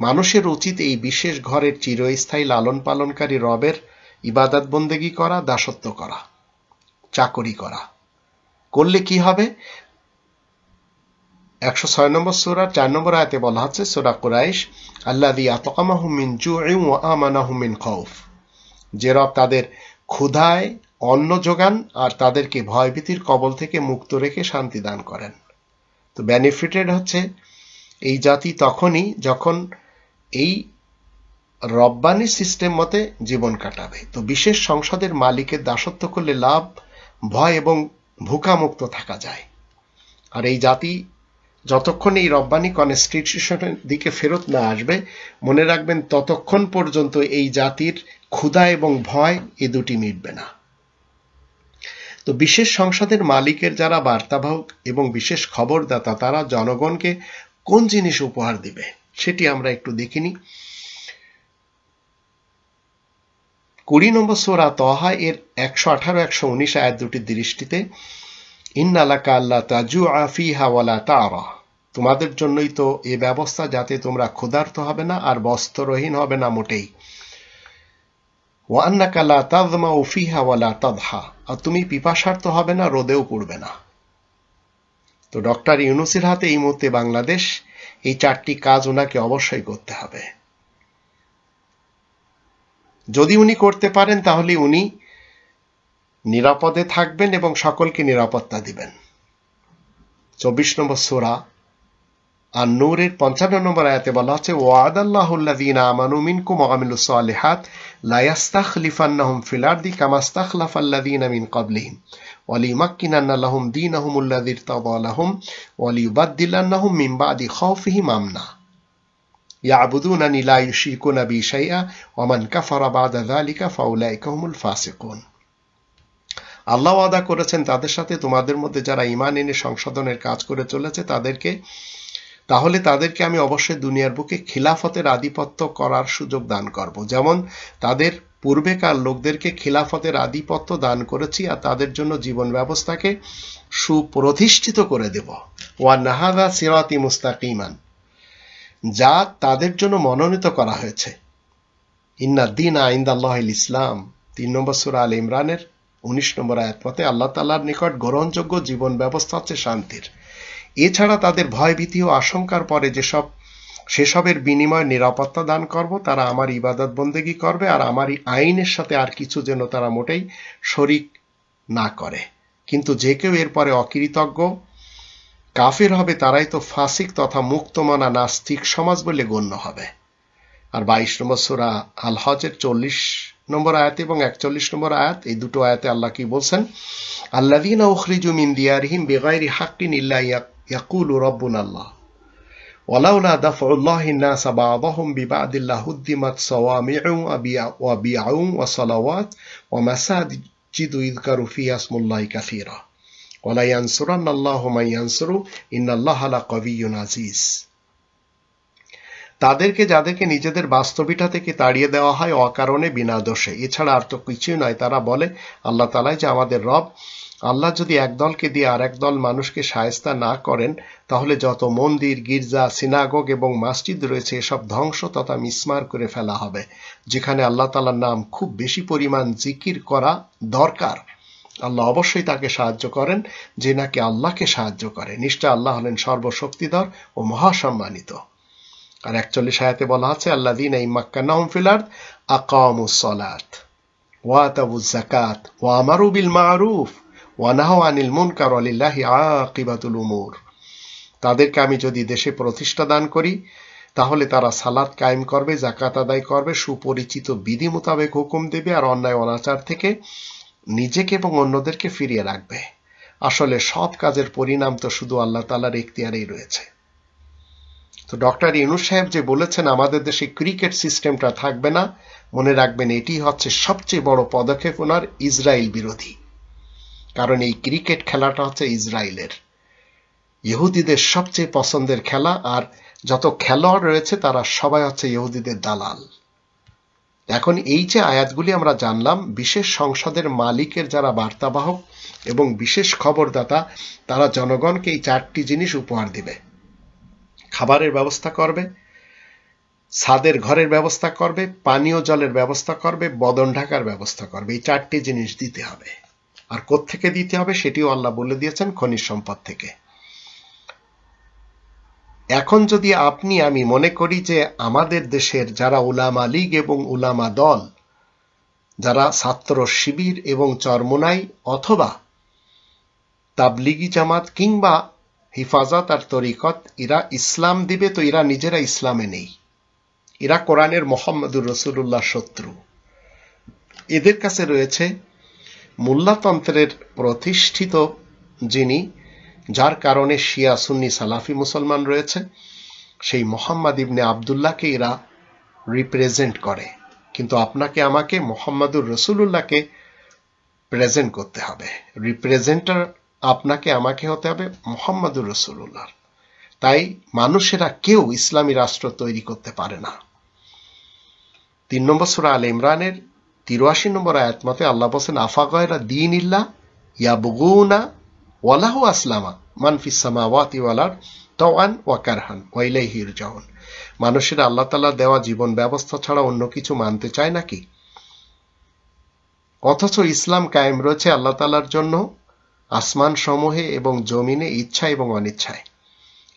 মানুষের উচিত এই বিশেষ ঘরের চিরস্থায়ী লালন পালনকারী রবের ইবাদত বন্দেগী করা, দাসত্ব করা, চাকরি করা। করলে কি হবে? 106 নম্বর সূরা 4 নম্বর আয়াতে বলা হচ্ছে, সূরা কুরাইশ, আল্লাযী আতআমাহুম মিন জু'ইন ওয়া আমানাহুম মিন খাউফ, যে রব তাদের ক্ষুধায় অন্ন যোগান আর তাদেরকে ভয়ভীতির কবল থেকে মুক্ত রেখে শান্তি দান করেন। তো বেনিফিটেড হচ্ছে এই জাতি তখনই যখন এই রব্বানি সিস্টেম মতে জীবন কাটাবে। তো বিশেষ সংসদের মালিকের দাসত্ব করলে লাভ, ভয় এবং ভুকামুক্ত থাকা যায়। আর এই জাতি যতক্ষণ এই রব্বানি কনস্টিটিউশনের দিকে ফেরত না আসবে, মনে রাখবেন, ততক্ষণ পর্যন্ত এই জাতির ক্ষুধা এবং ভয় এ দুটি মিটবে না। তো বিশেষ সংসদের মালিকের যারা বার্তাবাহক এবং বিশেষ খবরদাতা, তারা জনগণকে কোন জিনিস উপহার দিবে সেটি আমরা একটু দেখিনি। 20 নম্বর সূরা তাহা এর 118-119 আয়াত দুটির দৃষ্টিতে, ইন্না লাকা আল্লা তাজুআ ফিহা ওয়ালা তারা, তোমাদের জন্যই তো এ ব্যবস্থা যাতে তোমরা ক্ষুধার্ত হবে না আর বস্ত্রহীন হবে না মোটেই। ওয়া আন্নাকা লা তাযমাউ ফিহা ওয়ালা তাদহা, আর তুমি পিপাসার্ত হবে না, রোদেও পড়বে না। তো ডক্টর ইউনূসের হাতে এই মুহূর্তে বাংলাদেশ, এই 4টি কাজ ওনাকে অবশ্যই করতে হবে। যদি উনি করতে পারেন, তাহলে উনি নিরাপদে থাকবেন এবং সকলকে নিরাপত্তা দিবেন। 24 নম্বর সূরা আন-নূরের 55 নম্বর আয়াতে বলা হচ্ছে, ওয়াদাল্লাহুল্লাযীনা আমানু মিনকুম ওয়া আমিলুস সালিহাত লা ইস্তাখলিফান্নাহুম ফিল আরদি কামা ইস্তাখলাফাল্লাযীনা মিন ক্বাবলিহিম ওয়া লিইমাক্কিনান্না লাহুম দীনাহুমুল্লাযী ইরতাদা লাহুম ওয়া লিইউবাদদিলান্নাহুম মিন বা'দি খাউফিহিম আমনা ইয়াবুদুনানি লা ইউশরিকুনা বি শাইআ ওয়া মান কাফারা বা'দা যালিকা ফাউলাইকা হুমুল ফাসিকুন। আল্লাহ ওয়াদা করেছেন তাদের সাথে, তোমাদের মধ্যে যারা ঈমান এনে সংশোধনের কাজ করে চলেছে তাহলে তাদেরকে আমি অবশ্যই দুনিয়ার বুকে খিলাফতের আধিপত্য করার সুযোগ দান করব, যেমন তাদের পূর্বেকার লোকদেরকে খিলাফতের আধিপত্য দান করেছি, আর তাদের জন্য জীবন ব্যবস্থাকে সুপ্রতিষ্ঠিত করে দেব। ওয়ান্না হাযা সিরাতি মুস্তাকিমান, যা তাদের জন্য মনোনীত করা হয়েছে। ইন্না দীনা ইনদাল্লাহিল ইসলাম, 3 নম্বর সূরা আল ইমরানের 19 নম্বর আয়াত মতে আল্লাহ তাআলার নিকট গ্রহণযোগ্য জীবন ব্যবস্থা হচ্ছে শান্তির। এছাড়া তাদের ভয় ভীতি ও আশঙ্কার পরে সেসবের বিনিময়ে নিরাপত্তা দান করব, তারা আমার ইবাদত বন্দেগী করবে, আর আমার আইনের সাথে আর কিছু যেন তারা মোটেই শরিক না করে। কিন্তু যে কেউ এরপরে অকৃতজ্ঞ কাফের হবে, তারাই তো ফাসিক তথা মুক্তমনা নাস্তিক সমাজ বলে গণ্য হবে। আর 22 নম্বর সূরা আল হজের 40 নম্বর আয়াত এবং 41 নম্বর আয়াত, এই দুটো আয়াতে আল্লাহ কি বলছেন? আল্লাযীনা উখরিজু মিন দিয়ারিহিম বিগাইরি হাক্কিন ইল্লা ইয়াকুলু রাব্বুনাল্লাহ ওয়ালাউলা দাফউল্লাহিন নাস বা'দাহুম বিবা'দিন লাহুদ্দিমাত সাওয়ামি'ু ওয়া বি'উ ওয়া সালাওয়াত ওয়া মাসাজিদু ইযকারু ফিহা ইসমুল্লাহি কাসীরা ওয়া লা ইয়ানসুরান্নাল্লাহু মান ইয়ানসুরু ইন্নাল্লাহা লাকাবিয়্যুন আজিজ। তাদেরকে যাদেরকে নিজেদের বাস্তবিকতা থেকে তাড়িয়ে দেওয়া হয় অকারণে বিনা দোষে, এছাড়া আর তো কিছুই নয়, তারা বলে আল্লাহ তাআলাই যে আমাদের রব। আল্লাহ যদি একদলকে দিয়ে আর একদল মানুষকে শায়েস্তা না করেন, তাহলে যত মন্দির, গির্জা, সিনাগোগ এবং মসজিদ রয়েছে এসব ধ্বংস তথা মিসমার করে ফেলা হবে। যেখানে আল্লাহ তাআলার নাম খুব বেশি পরিমাণ জিকির করা দরকার, আল্লাহ অবশ্যই তাকে সাহায্য করেন যে নাকি আল্লাহকে সাহায্য করে। নিশ্চয় আল্লাহ হলেন সর্বশক্তিধর ও মহাসম্মানিত। আর 41 আয়াতে বলা আছে আল্লাযীনা ইম্মাক্কানাহুম ফিল আরদ আকামুস সালাত ওয়া আতাউয যাকাত ওয়া আমারু বিল মা'রুফ ওয়া নাহাউ আনিল মুনকার ওয়া লিল্লাহি আকিবাতুল উমুর। তাদেরকে আমি যদি দেশে প্রতিষ্ঠা দান করি, তাহলে তারা সালাত কায়েম করবে, যাকাত আদায় করবে, সুপরিচিত বিধি মোতাবেক হুকুম দেবে আর অন্যায় অনাচার থেকে নিজেকে এবং অন্যদেরকে ফিরিয়ে রাখবে। আসলে সব কাজের পরিণাম তো শুধু আল্লাহ তাআলার ইখতিয়ারেই রয়েছে। তো ডক্টর ইউনূস সাহেব যে বলেছেন আমাদের দেশে ক্রিকেট সিস্টেমটা থাকবে না, মনে রাখবেন এটি হচ্ছে সবচেয়ে বড় পদক্ষেপ ওনার ইসরায়েল বিরোধী। কারণ এই ক্রিকেট খেলাটা হচ্ছে ইসরায়েলের, ইহুদিদের সবচেয়ে পছন্দের খেলা, আর যত খেলোয়াড় রয়েছে তারা সবাই হচ্ছে ইহুদিদের দালাল। এখন এই যে আয়াতগুলি আমরা জানলাম, বিশেষ সংসদের মালিকের যারা বার্তাবাহক এবং বিশেষ খবরদাতা, তারা জনগণকে এই 4টি জিনিস উপহার দিবে। খাবারের ব্যবস্থা করবে, ছাদের ঘরের ব্যবস্থা করবে, পানীয় জলের ব্যবস্থা করবে, বদন ঢাকার ব্যবস্থা করবে। এই 4টি জিনিস দিতে হবে। আর কোত্থেকে দিতে হবে সেটিও আল্লাহ বলে দিয়েছেন, খনিজ সম্পদ থেকে। এখন যদি আপনি আমি মনে করি যে আমাদের দেশের যারা উলামা লীগ এবং উলামা দল, যারা ছাত্র শিবির এবং চরমোনাই অথবা তাবলিগি জামাত কিংবা হিফাজত আর তরিকত এরা ইসলাম দিবে, তো এরা নিজেরা ইসলামে নেই, এরা কোরআনের মুহাম্মদুর রাসূলুল্লাহ শত্রু। এদের কাছে রয়েছে মোল্লাতন্ত্রের প্রতিষ্ঠিত যিনি, যার কারণে শিয়া সুন্নি সালাফি মুসলমান রয়েছে, সেই মোহাম্মদ ইবনে আবদুল্লাহকে এরা রিপ্রেজেন্ট করে। কিন্তু আপনাকে আমাকে মুহাম্মদুর রাসূলুল্লাহকে প্রেজেন্ট করতে হবে, রিপ্রেজেন্টার আপনাকে আমাকে হতে হবে মুহাম্মদুর রাসূলুল্লাহ। তাই মানুষেরা কেউ ইসলামী রাষ্ট্র তৈরি করতে পারে না। 3 নম্বর সূরা আলে ইমরানের 83 নম্বর আয়াত মতে আল্লাহ বলেন আফা গায়রা দীনিল্লাহ ইয়াবগুনা ওয়া লাহু আসলামা মান ফিস সামাওয়াতি ওয়াল আরদ তাওয়ান ওয়া কারহান ওয়া ইলাইহি ইরজাউন। মানুষেরা আল্লাহ তাআলা দেওয়া জীবন ব্যবস্থা ছাড়া অন্য কিছু মানতে চায় নাকি? অথচ ইসলাম কায়েম রয়েছে আল্লাহ তাআলার জন্য আসমান সমূহে এবং জমিনে ইচ্ছা এবং অনিচ্ছায়,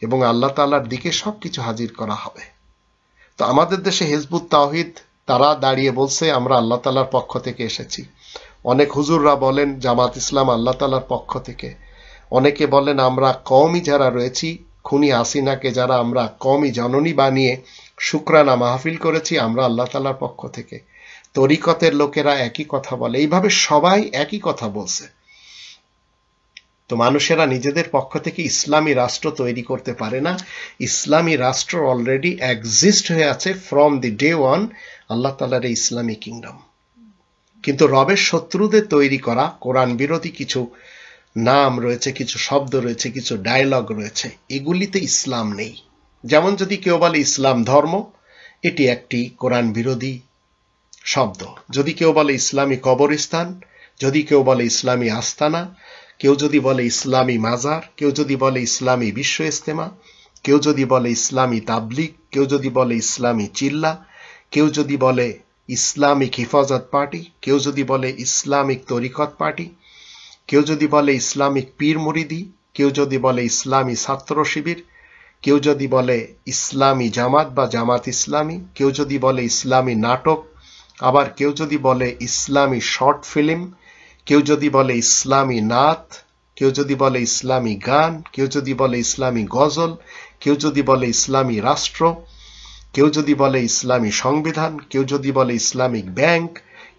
এবং আল্লাহ তাআলার দিকে সবকিছু হাজির করা হবে। তো আমাদের দেশে হিজবুত তাওহীদ তারা দাঁড়িয়ে বলছে আমরা আল্লাহ তাআলার পক্ষ থেকে এসেছি। অনেক হুজুররা বলেন জামাত ইসলাম আল্লাহ তাআলার পক্ষ থেকে। অনেকে বলেন আমরা কওমি যারা রয়েছি, খুনি হাসিনাকে যারা আমরা কওমি জননী বানিয়ে শুকরানা মাহফিল করেছি, আমরা আল্লাহ তাআলার পক্ষ থেকে। তরিকতের লোকেরা একই কথা বলে, এইভাবে সবাই একই কথা বলছে। তো মানুষেরা নিজেদের পক্ষ থেকে ইসলামী রাষ্ট্র তৈরি করতে পারে না। ইসলামী রাষ্ট্র অলরেডি এক্সিস্ট হয়ে আছে ফ্রম দি ডে ওয়ান, আল্লাহ তাআলার এই ইসলামী কিংডম। কিন্তু রবের শত্রুদের তৈরি করা কোরআন বিরোধী কিছু নাম রয়েছে, কিছু শব্দ রয়েছে, কিছু ডায়লগ রয়েছে, এগুলিতে ইসলাম নেই। যেমন যদি কেউ বলে ইসলাম ধর্ম, এটি একটি কোরআন বিরোধী শব্দ। যদি কেউ বলে ইসলামী কবরস্থান, যদি কেউ বলে ইসলামী আস্তানা, কেউ যদি বলে ইসলামী মাজার, কেউ যদি বলে ইসলামী বিশ্ব ইজতেমা, কেউ যদি বলে ইসলামী তাবলিগ, কেউ যদি বলে ইসলামী চিল্লা, কেউ যদি বলে ইসলামিক হিফাজত পার্টি, কেউ যদি বলে ইসলামিক তরিকত পার্টি, কেউ যদি বলে ইসলামিক পীর মুরিদি, কেউ যদি বলে ইসলামী ছাত্র শিবির, কেউ যদি বলে ইসলামী জামাত বা জামাত ইসলামী, কেউ যদি বলে ইসলামী নাটক, আবার কেউ যদি বলে ইসলামী শর্ট ফিল্ম, কেউ যদি বলে ইসলামী নাত, কেউ যদি বলে ইসলামী গান, কেউ যদি বলে ইসলামী গজল, কেউ যদি বলে ইসলামী রাষ্ট্র, কেউ যদি বলে ইসলামী সংবিধান, কেউ যদি বলে ইসলামিক ব্যাংক,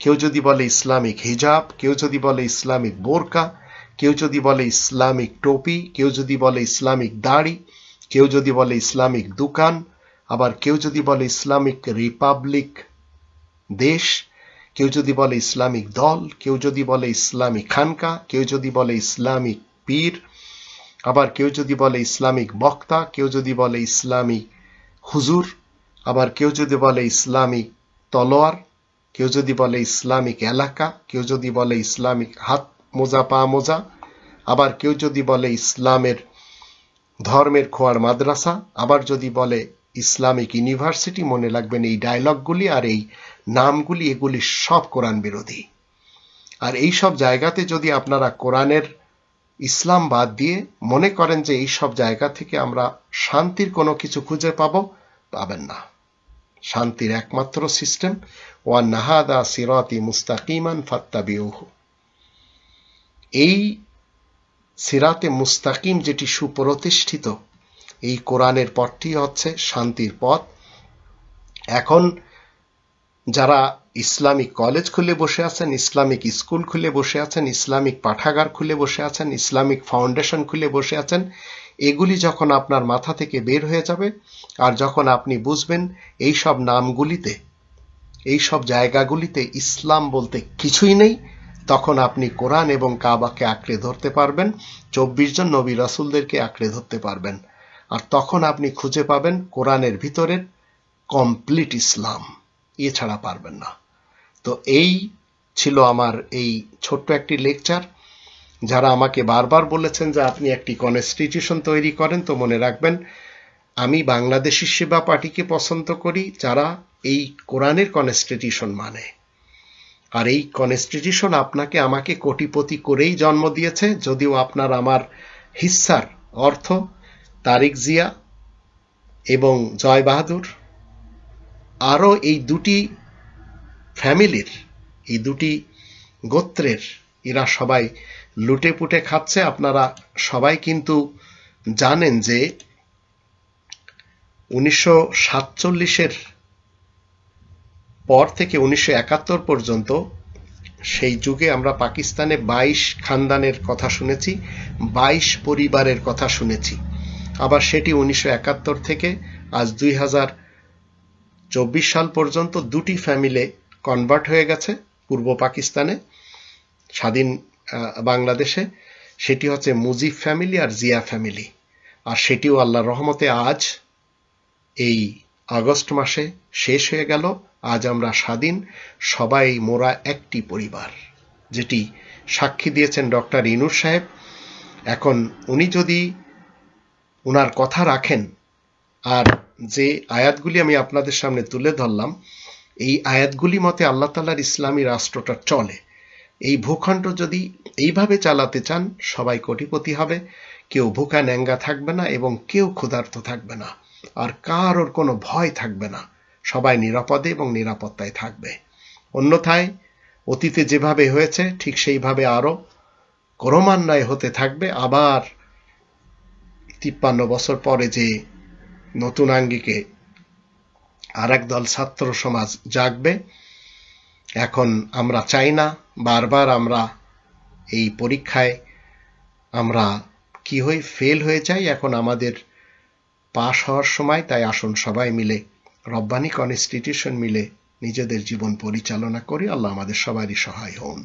কেউ যদি বলে ইসলামিক হিজাব, কেউ যদি বলে ইসলামিক বোরকা, কেউ যদি বলে ইসলামিক টুপি, কেউ যদি বলে ইসলামিক দাড়ি, কেউ যদি বলে ইসলামিক দোকান, আবার কেউ যদি বলে ইসলামিক রিপাবলিক দেশ, কেউ যদি বলে ইসলামিক দল, কেউ যদি বলে ইসলামিক খানকা, কেউ যদি বলে ইসলামিক পীর, আবার কেউ যদি বলে ইসলামিক বক্তা, কেউ যদি বলে ইসলামিক হুজুর, আবার কেউ যদি বলে ইসলামিক তলোয়ার, কেউ যদি বলে ইসলামিক এলাকা, কেউ যদি বলে ইসলামিক হাত মোজা পা মোজা, আবার কেউ যদি বলে ইসলামের ধর্মের খোয়ার মাদ্রাসা, আবার যদি বলে ইসলামিক ইউনিভার্সিটি। মনে রাখবেন এই ডায়লগগুলি আর এই নামগুলি, এগুলি সব কোরআন বিরোধী। আর এই সব জায়গাতে যদি আপনারা কোরআনের ইসলাম বাদ দিয়ে মনে করেন যে এই সব জায়গা থেকে আমরা শান্তির কোনো কিছু খুঁজে পাবেন না। শান্তির একমাত্র সিস্টেম ওয়ান্না হাযা সিরাতি মুস্তাকিমান ফাত্তাবিউহু। এই সিরাতে মুস্তাকিম যেটি সুপ্রতিষ্ঠিত, এই কোরআনের পথটি হচ্ছে শান্তির পথ। এখন যারা ইসলামিক কলেজ খুলে বসে আছেন, ইসলামিক স্কুল খুলে বসে আছেন, ইসলামিক পাঠাগার খুলে বসে আছেন, ইসলামিক ফাউন্ডেশন খুলে বসে আছেন, এগুলি যখন আপনার মাথা থেকে বের হয়ে যাবে আর যখন আপনি বুঝবেন এই সব নামগুলিতে, এই সব জায়গাগুলিতে ইসলাম বলতে কিছুই নেই, তখন আপনি কোরআন এবং কাবাকে আঁকড়ে ধরতে পারবেন, 24 জন নবী রাসূলদেরকে আঁকড়ে ধরতে পারবেন। আর তখন আপনি খুঁজে পাবেন কোরআনের ভিতরের কমপ্লিট ইসলাম, এছাড়া পারবেন না। তো এই ছিল আমার এই ছোট্ট একটি লেকচার। যারা আমাকে বারবার বলেছেন যে আপনি একটি কনস্টিটিউশন তৈরি করেন, তো মনে রাখবেন আমি বাংলাদেশি সেবা পার্টিকে পছন্দ করি যারা এই কোরআনের কনস্টিটিউশন মানে। আর এই কনস্টিটিউশন আপনাকে আমাকে কোটিপতি করেই জন্ম দিয়েছে, যদিও আপনার আমার হিস্সার অর্থ তারিক জিয়া এবং জয় বাহাদুর আরও এই দুটি ফ্যামিলির, এই দুটি গোত্রের, এরা সবাই লুটে পুটে খাচ্ছে। আপনারা সবাই কিন্তু জানেন যে 1947-এর পর থেকে 1971 পর্যন্ত সেই যুগে আমরা পাকিস্তানে 22 খানদানের কথা শুনেছি, 22 পরিবারের কথা শুনেছি। আবার সেটি 1971 থেকে আজ 2024 সাল পর্যন্ত দুটি ফ্যামিলি কনভার্ট হয়ে গেছে পূর্ব পাকিস্তানে, স্বাধীন বাংলাদেশে। সেটি হচ্ছে মুজিব ফ্যামিলি আর জিয়া ফ্যামিলি। আর সেটিও আল্লাহর রহমতে আজ এই আগস্ট মাসে শেষ হয়ে গেল। আজ আমরা স্বাধীন, সবাই মোরা একটি পরিবার, যেটি সাক্ষী দিয়েছেন ডক্টর ইউনূস সাহেব। এখন উনি যদি উনার কথা রাখেন, আর যে আয়াতগুলি আমি আপনাদের সামনে তুলে ধরলাম, এই আয়াতগুলি মতে আল্লাহ তাআলার ইসলামী রাষ্ট্রটা চলে, এই ভূখণ্ড যদি এইভাবে চালাতে চান, সবাই কোটিপতি হবে, কেউ ভুকা ন্যাঙ্গা থাকবে না এবং কেউ ক্ষুধার্ত থাকবে না, আর কারোর কোনো ভয় থাকবে না, সবাই নিরাপদে এবং নিরাপত্তায় থাকবে। অন্যথায় অতীতে যেভাবে হয়েছে ঠিক সেইভাবে আরো ক্রমান্বয়ে হতে থাকবে। আবার 53 বছর পরে যে নতুন আঙ্গিকে আরেক দল ছাত্র সমাজ জাগবে, এখন আমরা চাই না বারবার আমরা এই পরীক্ষায় আমরা কি হই, ফেল হয়ে যাই। এখন আমাদের পাশ হওয়ার সময়, তাই আসুন সবাই মিলে রব্বানি কনস্টিটিউশন মিলে নিজেদের জীবন পরিচালনা করি। আল্লাহ আমাদের সবারই সহায় হন।